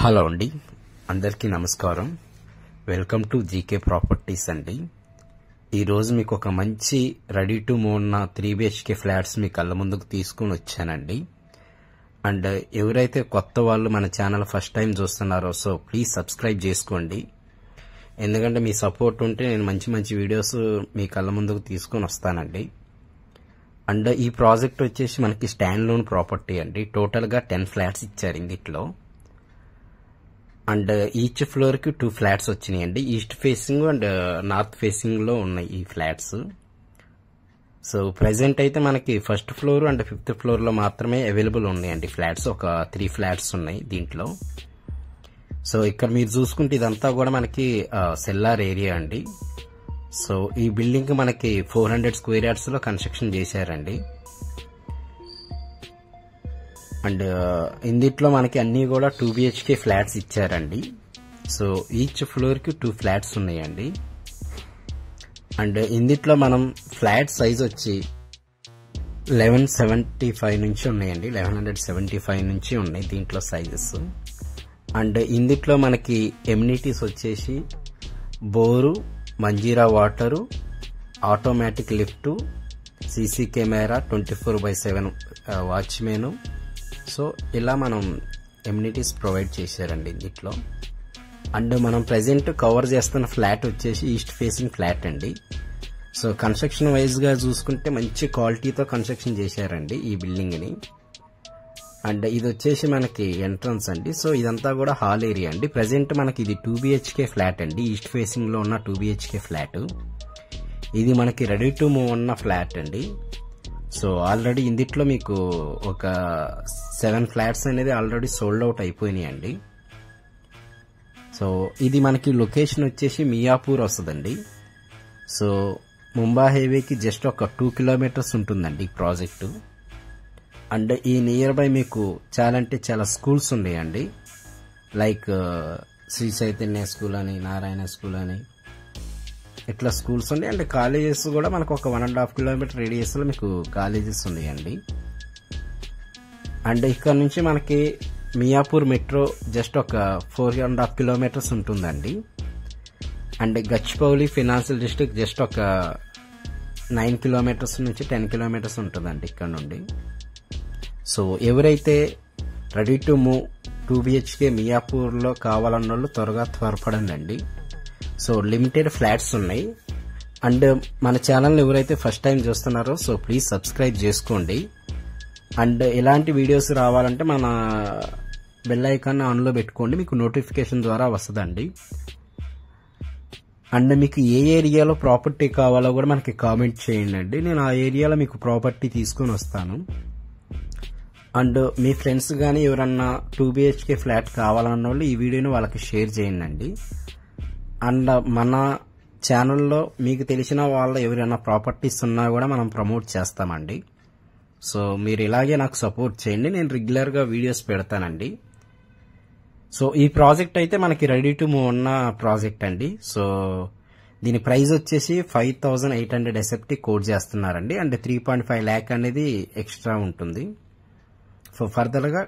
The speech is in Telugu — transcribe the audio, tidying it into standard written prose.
హలో అండి, అందరికీ నమస్కారం. వెల్కమ్ టు జీకే ప్రాపర్టీస్ అండి. ఈరోజు మీకు ఒక మంచి రెడీ టు మూవ్ ఉన్న 3 BHK ఫ్లాట్స్ మీ కళ్ళ ముందుకు తీసుకుని వచ్చానండి. అండ్ ఎవరైతే కొత్త వాళ్ళు మన ఛానల్ ఫస్ట్ టైం చూస్తున్నారో సో ప్లీజ్ సబ్స్క్రైబ్ చేసుకోండి. ఎందుకంటే మీ సపోర్ట్ ఉంటే నేను మంచి మంచి వీడియోస్ మీ కళ్ళ ముందుకు తీసుకుని వస్తానండి. అండ్ ఈ ప్రాజెక్ట్ వచ్చేసి మనకి స్టాండ్ లోన్ ప్రాపర్టీ అండి. టోటల్గా 10 ఫ్లాట్స్ ఇచ్చారు ఇందులో. అండ్ ఈచ్ ఫ్లోర్ కి 2 ఫ్లాట్స్ వచ్చినాయండి. East facing and north facing లో ఉన్నాయి ఈ ఫ్లాట్స్. సో ప్రెసెంట్ అయితే మనకి first floor and 5th floor లో మాత్రమే అవైలబుల్ ఉన్నాయండి ఫ్లాట్స్. ఒక 3 ఫ్లాట్స్ ఉన్నాయి దీంట్లో. సో ఇక్కడ మీరు చూసుకుంటే ఇదంతా కూడా మనకి సెల్లార్ ఏరియా అండి. సో ఈ బిల్డింగ్ మనకి 400 స్క్వేర్ యార్డ్స్ లో కన్స్ట్రక్షన్ చేశారండి. అండ్ ఇందులో మనకి అన్ని కూడా 2 BHK ఫ్లాట్స్ ఇచ్చారండి. సో ఈచ్ ఫ్లోర్ కి 2 ఫ్లాట్స్ ఉన్నాయండి. అండ్ ఇందులో మనం ఫ్లాట్ సైజ్ వచ్చి 1175 నుంచి ఉన్నాయండి. 1175 నుంచి ఉన్నాయి దీంట్లో సైజెస్. అండ్ ఇందులో మనకి ఎమ్యూనిటీస్ వచ్చేసి bore, Manjira water, automatic lift, CC camera, 24/7 watchman. So ఇలా మనం ఎమ్యూనిటీస్ ప్రొవైడ్ చేశారండి ఇందులో. అండ్ మనం ప్రెసెంట్ కవర్ చేస్తున్న ఫ్లాట్ వచ్చేసి ఈస్ట్ ఫేసింగ్ ఫ్లాట్ అండి. సో కన్స్ట్రక్షన్ వైజ్ గా చూసుకుంటే మంచి క్వాలిటీతో కన్స్ట్రక్షన్ చేశారండి ఈ బిల్డింగ్ ని. అండ్ ఇది వచ్చేసి మనకి ఎంట్రన్స్ అండి. సో ఇదంతా కూడా హాల్ ఏరియా అండి. ప్రెసెంట్ మనకి ఇది 2 BHK ఫ్లాట్ అండి. ఈస్ట్ ఫేసింగ్ లో ఉన్న 2 BHK ఫ్లాట్. ఇది మనకి రెడీ టు మూవ్ ఉన్న ఫ్లాట్ అండి. సో ఆల్రెడీ ఇందులో మీకు ఒక 7 ఫ్లాట్స్ అనేది ఆల్రెడీ సోల్డ్ అవుట్ అయిపోయినాయండి. సో ఇది మనకి లొకేషన్ వచ్చేసి మియాపూర్ వస్తుందండి. సో ముంబై హైవేకి జస్ట్ ఒక 2 కిలోమీటర్స్ ఉంటుందండి ఈ ప్రాజెక్టు. అండ్ ఈ నియర్ బై మీకు చాలా అంటే చాలా స్కూల్స్ ఉన్నాయండి. లైక్ శ్రీ చైతన్య స్కూల్ అని, నారాయణ స్కూల్ అని, ఇట్లా స్కూల్స్ ఉన్నాయి. అండ్ కాలేజెస్ కూడా మనకు ఒక 1.5 కిలోమీటర్ రేడియస్ లో మీకు కాలేజెస్ ఉన్నాయండి. అండ్ ఇక్కడ నుంచి మనకి మియాపూర్ మెట్రో జస్ట్ ఒక 4.5 కిలోమీటర్స్ ఉంటుందండి. And Gachibowli financial district just ఒక 9 కిలోమీటర్స్ నుంచి 10 కిలోమీటర్స్ ఉంటుందండి ఇక్కడ నుండి. సో ఎవరైతే ready to move 2 BHK Miyapur లో కావాలన్న వాళ్ళు త్వరగా త్వరపడండి. సో లిమిటెడ్ ఫ్లాట్స్ ఉన్నాయి. అండ్ మన ఛానల్ ఎవరైతే ఫస్ట్ టైం చూస్తున్నారో సో ప్లీజ్ సబ్స్క్రైబ్ చేసుకోండి. అండ్ ఎలాంటి వీడియోస్ రావాలంటే మన బెల్ ఐకాన్ ఆన్ లో పెట్టుకోండి, మీకు నోటిఫికేషన్ ద్వారా వస్తుందండి. అండ్ మీకు ఏ ఏరియాలో ప్రాపర్టీ కావాలో కూడా మనకి కామెంట్ చేయండి. నేను ఆ ఏరియాలో మీకు ప్రాపర్టీ తీసుకొని వస్తాను. అండ్ మీ ఫ్రెండ్స్ కానీ ఎవరన్నా 2 BHK ఫ్లాట్ కావాలన్న వాళ్ళు ఈ వీడియోని వాళ్ళకి షేర్ చేయండి. అండ్ మన ఛానల్లో మీకు తెలిసిన వాళ్ళ ఎవరైనా ప్రాపర్టీస్ ఉన్నా కూడా మనం ప్రమోట్ చేస్తామండి. సో మీరు ఇలాగే నాకు సపోర్ట్ చేయండి, నేను రెగ్యులర్ గా వీడియోస్ పెడతానండి. సో ఈ ప్రాజెక్ట్ అయితే మనకి రెడీ టు మూవ్ ఉన్న ప్రాజెక్ట్ అండి. సో దీని ప్రైస్ వచ్చేసి 5800 SFT కోట్ చేస్తున్నారండి. అండ్ 3.5 lakh అనేది ఎక్స్ట్రా ఉంటుంది. సో ఫర్దర్ గా